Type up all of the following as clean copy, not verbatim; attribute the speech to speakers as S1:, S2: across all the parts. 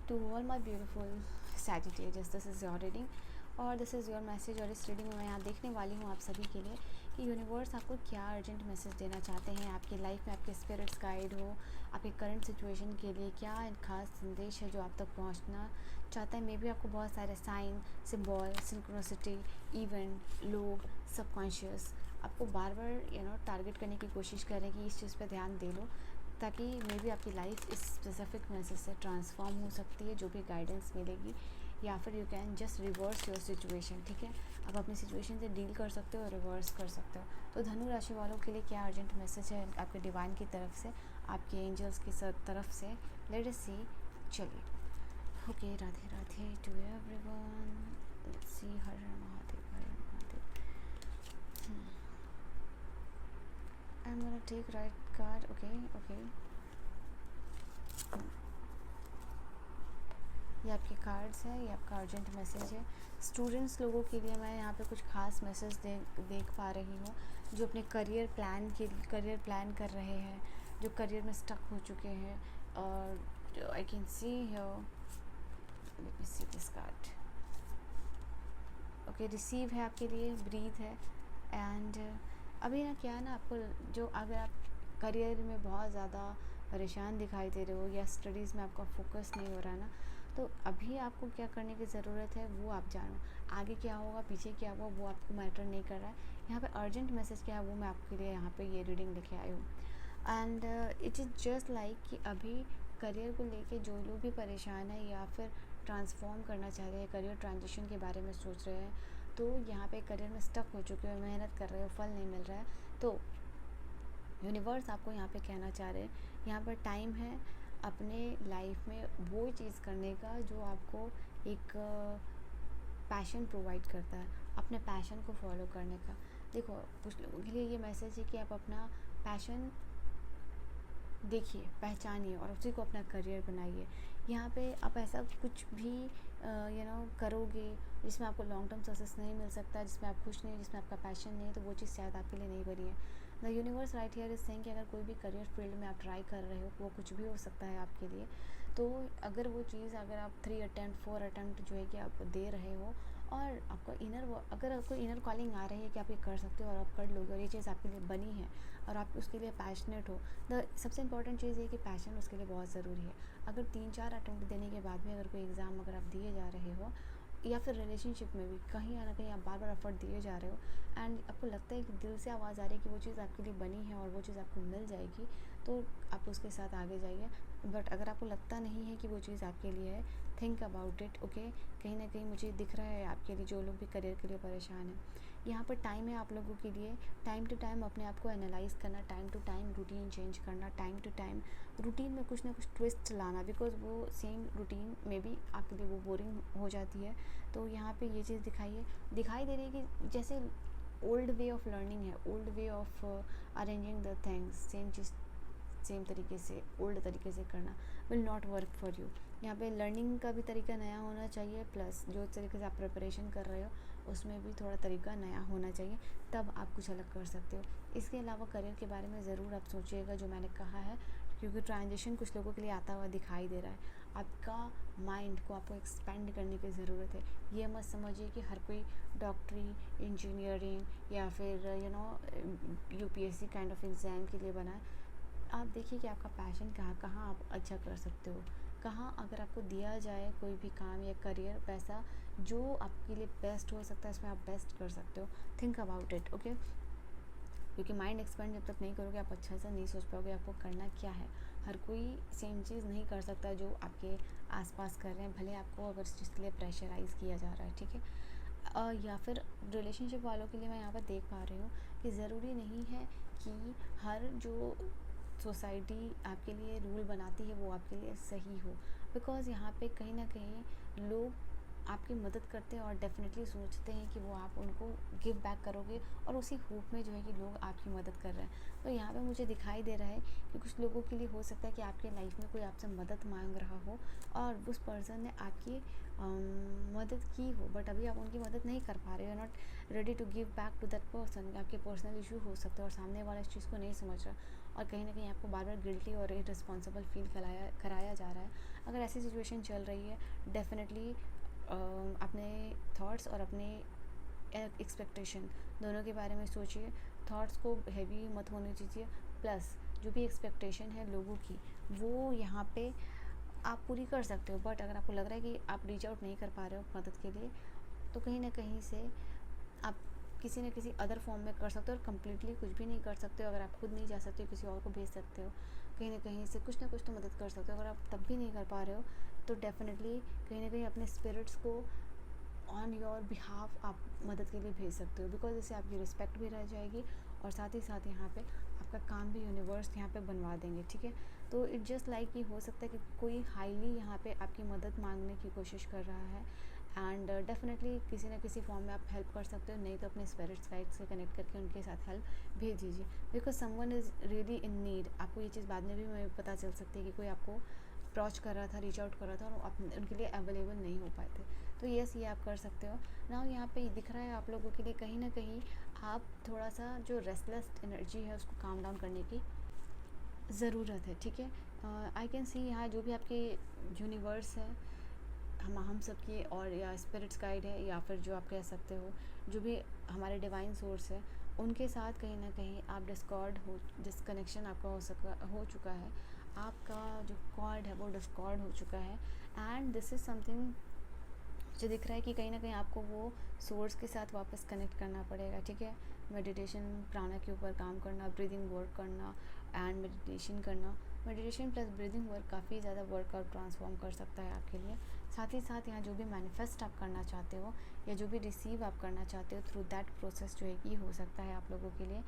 S1: to all my beautiful Sagittarius, this is your reading और this is your message. और इस reading में मैं यहाँ देखने वाली हूँ आप सभी के लिए कि यूनिवर्स आपको क्या अर्जेंट मैसेज देना चाहते हैं। आपकी लाइफ में आपके स्पिरिट्स गाइड हो, आपके करंट सिचुएशन के लिए क्या खास संदेश है जो आप तक पहुँचना चाहता है। मे बी आपको बहुत सारे साइन, सिम्बॉल, सिंक्रोनिसिटी, इवेंट, लोग, सबकॉन्शियस आपको बार बार टारगेट करने की कोशिश करें कि इस चीज़ पे ध्यान दे लो, ताकि मे बी आपकी लाइफ इस स्पेसिफिक मैसेज से ट्रांसफॉर्म हो सकती है। जो भी गाइडेंस मिलेगी, या फिर you can just reverse your situation. ठीक है, आप अपनी सिचुएशन से डील कर सकते हो और रिवर्स कर सकते हो। तो धनु राशि वालों के लिए क्या अर्जेंट मैसेज है आपके डिवाइन की तरफ से, आपके एंजल्स की तरफ से, लेट अस सी। चलिए, okay, Radhe Radhe to everyone. Let's see. Har Har Mahadev, Har Har Mahadev. I am gonna take right card. Okay okay, ये आपके कार्ड्स हैं, ये आपका अर्जेंट मैसेज है। स्टूडेंट्स लोगों के लिए मैं यहाँ पे कुछ खास मैसेज देख पा रही हूँ, जो अपने करियर प्लान कर रहे हैं, जो करियर में स्टक हो चुके हैं। और I can see here, let me see this card. Okay, receive है आपके लिए, ब्रीथ है। एंड अभी ना क्या है ना, आपको जो अगर आप करियर में बहुत ज़्यादा परेशान दिखाई दे रहे हो या स्टडीज़ में आपका फोकस नहीं हो रहा ना, तो अभी आपको क्या करने की ज़रूरत है वो आप जानो। आगे क्या होगा, पीछे क्या हुआ, वो आपको मैटर नहीं कर रहा है। यहाँ पे अर्जेंट मैसेज क्या है वो मैं आपके लिए यहाँ पे ये रीडिंग लेके आई हूँ। And it is just like कि अभी करियर को लेके जो लोग भी परेशान है या फिर ट्रांसफॉर्म करना चाह रहे हैं, करियर ट्रांजिशन के बारे में सोच रहे हैं, तो यहाँ पे करियर में स्टक हो चुके हो, मेहनत कर रहे हो, फल नहीं मिल रहा है, तो यूनिवर्स आपको यहाँ पे कहना चाह रहे हैं, यहाँ पर टाइम है अपने लाइफ में वो चीज़ करने का जो आपको एक पैशन प्रोवाइड करता है, अपने पैशन को फॉलो करने का। देखो, कुछ लोगों के लिए ये मैसेज है कि आप अपना पैशन देखिए, पहचानिए और उसी को अपना करियर बनाइए। यहाँ पे आप ऐसा कुछ भी करोगे जिसमें आपको लॉन्ग टर्म सक्सेस नहीं मिल सकता, जिसमें आप खुश नहीं, जिसमें आपका पैशन नहीं है, तो वो चीज़ शायद आपके लिए नहीं बनी है। The universe right here is saying कि अगर कोई भी करियर फील्ड में आप ट्राई कर रहे हो, वो कुछ भी हो सकता है आपके लिए, तो अगर वो चीज़ अगर आप 3 अटैम्प्ट 4 अटैम्प्ट जो है कि आप दे रहे हो, और आपको अगर आपको इनर कॉलिंग आ रही है कि आप ये कर सकते हो और आप कर लोगे और ये चीज़ आपके लिए बनी है और आप उसके लिए पैशनेट हो, द सबसे इंपॉर्टेंट चीज़ है कि पैशन उसके लिए बहुत ज़रूरी है। अगर 3-4 अटैम्प्ट देने के बाद भी अगर कोई एग्ज़ाम अगर आप दिए जा रहे हो, या फिर रिलेशनशिप में भी कहीं ना कहीं आप बार बार एफर्ट दिए जा रहे हो, एंड आपको लगता है कि दिल से आवाज़ आ रही है कि वो चीज़ आपके लिए बनी है और वो चीज़ आपको मिल जाएगी, तो आप उसके साथ आगे जाइए। बट अगर आपको लगता नहीं है कि वो चीज़ आपके लिए है, थिंक अबाउट इट। ओके, कहीं ना कहीं मुझे दिख रहा है आपके लिए, जो लोग भी करियर के लिए परेशान हैं, यहाँ पर टाइम है आप लोगों के लिए। टाइम टू टाइम अपने आप को एनालाइज करना, time to time routine change करना, टाइम टू टाइम रूटीन में कुछ ना कुछ ट्विस्ट लाना, बिकॉज वो सेम रूटीन में भी आपके लिए वो बोरिंग हो जाती है। तो यहाँ पे ये चीज़ दिखाई दे रही है कि जैसे ओल्ड वे ऑफ लर्निंग है, old way of arranging the things, same cheese same तरीके से ओल्ड तरीके से करना will not work for you. यहाँ पे लर्निंग का भी तरीका नया होना चाहिए, प्लस जो तरीके से आप प्रिपरेशन कर रहे हो उसमें भी थोड़ा तरीका नया होना चाहिए, तब आप कुछ अलग कर सकते हो। इसके अलावा करियर के बारे में ज़रूर आप सोचिएगा जो मैंने कहा है, क्योंकि ट्रांजिशन कुछ लोगों के लिए आता हुआ दिखाई दे रहा है। आपका माइंड को आपको एक्सपेंड करने की ज़रूरत है। ये मत समझिए कि हर कोई डॉक्टरी, इंजीनियरिंग या फिर यूपीएससी काइंड ऑफ एग्ज़ाम के लिए बना है। आप देखिए कि आपका पैशन कहाँ आप अच्छा कर सकते हो, कहाँ अगर आपको दिया जाए कोई भी काम या करियर, वैसा जो आपके लिए बेस्ट हो सकता है उसमें आप बेस्ट कर सकते हो। Think about it. ओके, क्योंकि माइंड एक्सपेंड जब तक नहीं करोगे आप अच्छा सा नहीं सोच पाओगे आपको करना क्या है। हर कोई सेम चीज़ नहीं कर सकता जो आपके आसपास कर रहे हैं, भले आपको अगर इस चीज़ के लिए प्रेशराइज़ किया जा रहा है। ठीक है, या फिर रिलेशनशिप वालों के लिए मैं यहाँ पर देख पा रही हूँ कि ज़रूरी नहीं है कि हर जो सोसाइटी आपके लिए रूल बनाती है वो आपके लिए सही हो, बिकॉज़ यहाँ पे कहीं ना कहीं लोग आपकी मदद करते हैं और डेफिनेटली सोचते हैं कि वो आप उनको गिव बैक करोगे, और उसी होप में जो है कि लोग आपकी मदद कर रहे हैं। तो यहाँ पे मुझे दिखाई दे रहा है कि कुछ लोगों के लिए हो सकता है कि आपके लाइफ में कोई आपसे मदद मांग रहा हो और उस पर्सन ने आपकी मदद की हो, बट अभी आप उनकी मदद नहीं कर पा रहे हो, not ready to give back to that person. आपके पर्सनल इशू हो सकता है और सामने वाला इस चीज़ को नहीं समझ रहा, और कहीं ना कहीं आपको बार बार गिल्टी और इररिस्पॉन्सिबल फील कराया जा रहा है। अगर ऐसी सिचुएशन चल रही है, डेफिनेटली अपने थॉट्स और अपने एक्सपेक्टेशन दोनों के बारे में सोचिए। थॉट्स को हैवी मत होने दीजिए, प्लस जो भी एक्सपेक्टेशन है लोगों की, वो यहाँ पे आप पूरी कर सकते हो। बट अगर आपको लग रहा है कि आप रीच आउट नहीं कर पा रहे हो मदद के लिए, तो कहीं ना कहीं से आप किसी न किसी अदर फॉर्म में कर सकते हो। और कम्प्लीटली कुछ भी नहीं कर सकते हो, अगर आप खुद नहीं जा सकते हो किसी और को भेज सकते हो, कहीं ना कहीं से कुछ ना कुछ तो मदद कर सकते हो। अगर आप तब भी नहीं कर पा रहे हो, तो डेफिनेटली कहीं ना कहीं अपने स्पिरिट्स को ऑन योर बिहाफ आप मदद के लिए भेज सकते हो, बिकॉज इससे आपकी रिस्पेक्ट भी रह जाएगी और साथ ही साथ यहाँ पे आपका काम भी यूनिवर्स यहाँ पे बनवा देंगे, ठीक है। तो इट जस्ट लाइक कि हो सकता है कि कोई हाईली यहाँ पे आपकी मदद मांगने की कोशिश कर रहा है, एंड डेफिनेटली किसी ना किसी फॉर्म में आप हेल्प कर सकते हो। नहीं तो अपने स्पिरिट्स गाइड से कनेक्ट करके उनके साथ हेल्प भेज दीजिए, because someone is really in need. आपको ये चीज़ बाद में भी मैं पता चल सकती है कि कोई आपको अप्रॉच कर रहा था, रीच आउट कर रहा था और आप उनके लिए अवेलेबल नहीं हो पाए थे। तो येस, ये आप कर सकते हो। नाउ यहाँ पे दिख रहा है आप लोगों के लिए कहीं ना कहीं आप थोड़ा सा जो रेस्टलेस एनर्जी है उसको काम डाउन करने की ज़रूरत है, ठीक है। आई कैन सी यहाँ जो भी आपके यूनिवर्स है, हम सबकी, और या स्पिरिट्स गाइड है, या फिर जो आप कह सकते हो जो भी हमारे डिवाइन सोर्स है, उनके साथ कहीं ना कहीं आप डिस्कनेक्शन आपका हो चुका है। आपका जो कॉर्ड है वो डिस्कॉर्ड हो चुका है, एंड दिस इज़ समथिंग मुझे दिख रहा है कि कहीं ना कहीं आपको वो सोर्स के साथ वापस कनेक्ट करना पड़ेगा, ठीक है। मेडिटेशन, प्राणा के ऊपर काम करना, ब्रीदिंग वर्क करना एंड मेडिटेशन करना। मेडिटेशन प्लस ब्रीदिंग वर्क काफ़ी ज़्यादा वर्कआउट ट्रांसफॉर्म कर सकता है आपके लिए। साथ ही साथ यहाँ जो भी मैनिफेस्ट आप करना चाहते हो या जो भी रिसीव आप करना चाहते हो थ्रू दैट प्रोसेस जो है कि हो सकता है आप लोगों के लिए।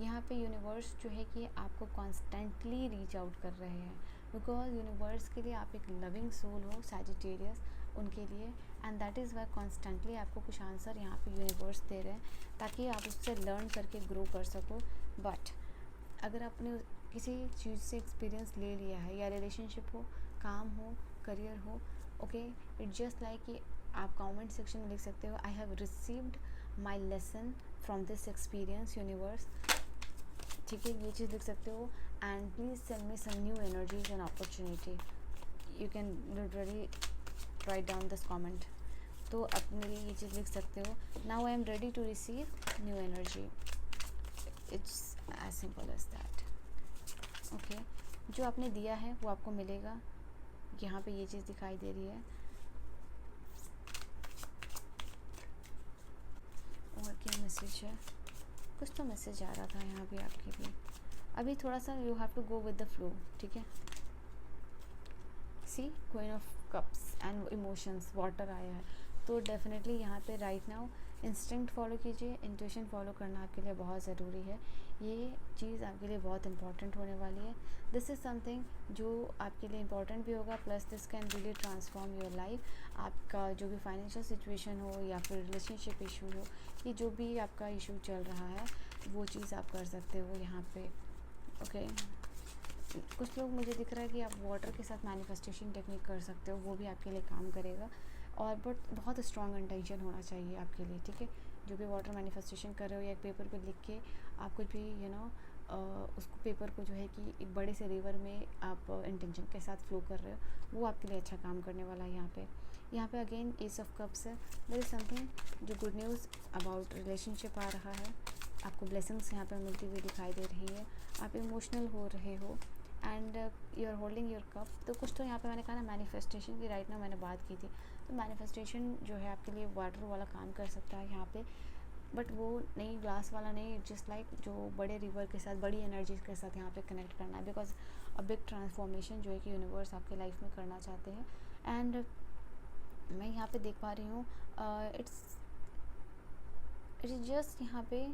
S1: यहाँ पे यूनिवर्स जो है कि आपको कॉन्स्टेंटली रीच आउट कर रहे हैं, बिकॉज यूनिवर्स के लिए आप एक लविंग सोल हो, सैजिटेरियस, उनके लिए, and that is why constantly आपको कुछ आंसर यहाँ पे यूनिवर्स दे रहे हैं ताकि आप उससे लर्न करके ग्रो कर सको। बट अगर आपने किसी चीज़ से एक्सपीरियंस ले लिया है, या रिलेशनशिप हो, काम हो, करियर हो, ओके, इट जस्ट लाइक कि आप कमेंट सेक्शन में लिख सकते हो, I have received my lesson from this experience universe, ठीक है, ये चीज़ लिख सकते हो। And please send me some new energies and opportunity, you can literally write down this comment. तो अपने लिए ये चीज़ लिख सकते हो, now I am ready to receive new energy, it's as simple as that, okay. जो आपने दिया है वो आपको मिलेगा, यहाँ पे ये चीज़ दिखाई दे रही है। और क्या मैसेज है, कुछ तो मैसेज आ रहा था यहाँ पे आपके लिए। अभी थोड़ा सा you have to go with the flow, ठीक है। See queen of cups and emotions, water आया है, तो डेफिनेटली यहाँ पे राइट नाउ इंस्टिंक्ट फॉलो कीजिए, इंट्यूशन फॉलो करना आपके लिए बहुत ज़रूरी है। ये चीज़ आपके लिए बहुत इंपॉर्टेंट होने वाली है। दिस इज़ समथिंग जो आपके लिए इंपॉर्टेंट भी होगा, plus this can really transform your life. आपका जो भी फाइनेंशियल सिचुएशन हो या फिर रिलेशनशिप इशू हो, ये जो भी आपका इशू चल रहा है वो चीज़ आप कर सकते हो यहाँ पे, ओके। कुछ लोग मुझे दिख रहा है कि आप वाटर के साथ मैनिफेस्टेशन टेक्निक कर सकते हो, वो भी आपके लिए काम करेगा। और बट बहुत स्ट्रॉन्ग इंटेंशन होना चाहिए आपके लिए, ठीक है। जो भी वाटर मैनिफेस्टेशन कर रहे हो या एक पेपर पे लिख के आप कुछ भी उसको पेपर को जो है कि एक बड़े से रिवर में आप इंटेंशन के साथ फ्लो कर रहे हो, वो आपके लिए अच्छा काम करने वाला है। यहाँ पे अगेन एस ऑफ कप्स है, देयर इज़ समथिंग जो गुड न्यूज़ अबाउट रिलेशनशिप आ रहा है, आपको ब्लेसिंग्स यहाँ पे मिलती हुई दिखाई दे रही है, आप इमोशनल हो रहे हो and you are holding your cup. तो कुछ तो यहाँ पे मैंने कहा ना मैनिफेस्टेशन की, राइट ना मैंने बात की थी, तो मैनिफेस्टेशन जो है आपके लिए वाटर वाला काम कर सकता है यहाँ पे, बट वो नहीं, ग्लास वाला नहीं, जस्ट लाइक जो बड़े रिवर के साथ, बड़ी एनर्जीज के साथ यहाँ पे कनेक्ट करना है, बिकॉज अ बिग ट्रांसफॉर्मेशन जो है कि यूनिवर्स आपके लाइफ में करना चाहते हैं। एंड मैं यहाँ पे देख पा रही हूँ इट्स जस्ट यहाँ पे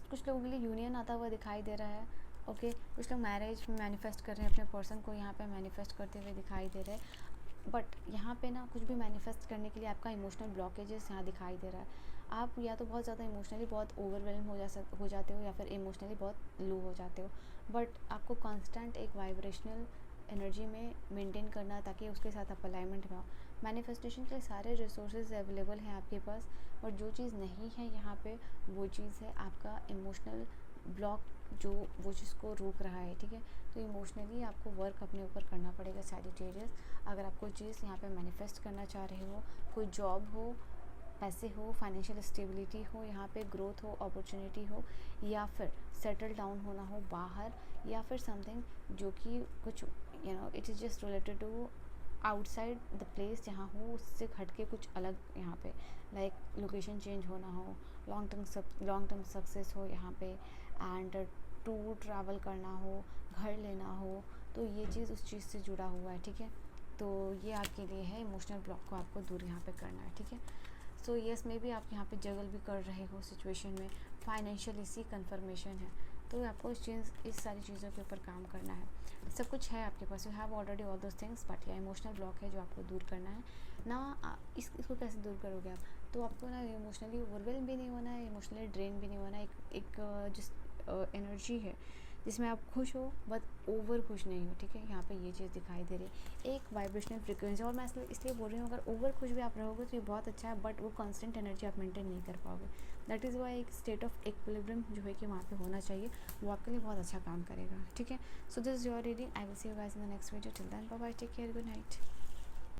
S1: कुछ लोगों के लिए यूनियन आता हुआ दिखाई दे रहा है, ओके। कुछ लोग मैरिज मैनिफेस्ट कर रहे हैं, अपने पर्सन को यहाँ पे मैनिफेस्ट करते हुए दिखाई दे रहे हैं। बट यहाँ पे ना कुछ भी मैनिफेस्ट करने के लिए आपका इमोशनल ब्लॉकेजेस यहाँ दिखाई दे रहा है। आप या तो बहुत ज़्यादा इमोशनली बहुत ओवरवेलम हो जाते हो, या फिर इमोशनली बहुत लो हो जाते हो। बट आपको कांस्टेंट एक वाइब्रेशनल एनर्जी में मेंटेन करना है ताकि उसके साथ आप अलाइनमेंट में हो। मैनिफेस्टेशन के सारे रिसोर्सेज अवेलेबल हैं आपके पास, और जो चीज़ नहीं है यहाँ पे वो चीज़ है आपका इमोशनल ब्लॉक जो वो चीज़ को रोक रहा है, ठीक है। तो इमोशनली आपको वर्क अपने ऊपर करना पड़ेगा सैजिटेरियस। अगर आप कोई चीज़ यहाँ पे मैनिफेस्ट करना चाह रहे हो, कोई जॉब हो, पैसे हो, फाइनेंशियल स्टेबिलिटी हो, यहाँ पे ग्रोथ हो, अपॉर्चुनिटी हो, या फिर सेटल डाउन होना हो बाहर, या फिर समथिंग जो कि कुछ it is just related to outside the place जहाँ हो, उससे हट के कुछ अलग यहाँ पे, लाइक लोकेशन चेंज होना हो, लॉन्ग टर्म सक्सेस हो यहाँ पे, एंड टूर ट्रैवल करना हो, घर लेना हो, तो ये चीज़ उस चीज़ से जुड़ा हुआ है, ठीक है। तो ये आपके लिए है, इमोशनल ब्लॉक को आपको दूर यहाँ पे करना है, ठीक है। सो येस, मे बी आप यहाँ पे जगल भी कर रहे हो सिचुएशन में, फाइनेंशियल इसी कन्फर्मेशन है, तो आपको इस सारी चीज़ों के ऊपर काम करना है। सब कुछ है आपके पास, you have already all those things, but या इमोशनल ब्लॉक है जो आपको दूर करना है ना। इसको कैसे दूर करोगे आप? तो आपको ना इमोशनली ओवरवेल्म भी नहीं होना है, इमोशनली ड्रेन भी नहीं होना है। एक जिस एनर्जी है जिसमें आप खुश हो बट ओवर खुश नहीं हो, ठीक है। यहाँ पे ये चीज़ दिखाई दे रही है, एक वाइब्रेशनल फ्रिक्वेंसी। और मैं इसलिए बोल रही हूँ, अगर ओवर खुश भी आप रहोगे तो ये बहुत अच्छा है, बट वो कांस्टेंट एनर्जी आप मेंटेन नहीं कर पाओगे। दैट इज़ वाई एक स्टेट ऑफ इक्विलिब्रियम जो है कि वहाँ पे होना चाहिए, वो आपके लिए बहुत अच्छा काम करेगा, ठीक है। So this is your reading, I will see you guys in the next video. Till then bye bye, take care, good night.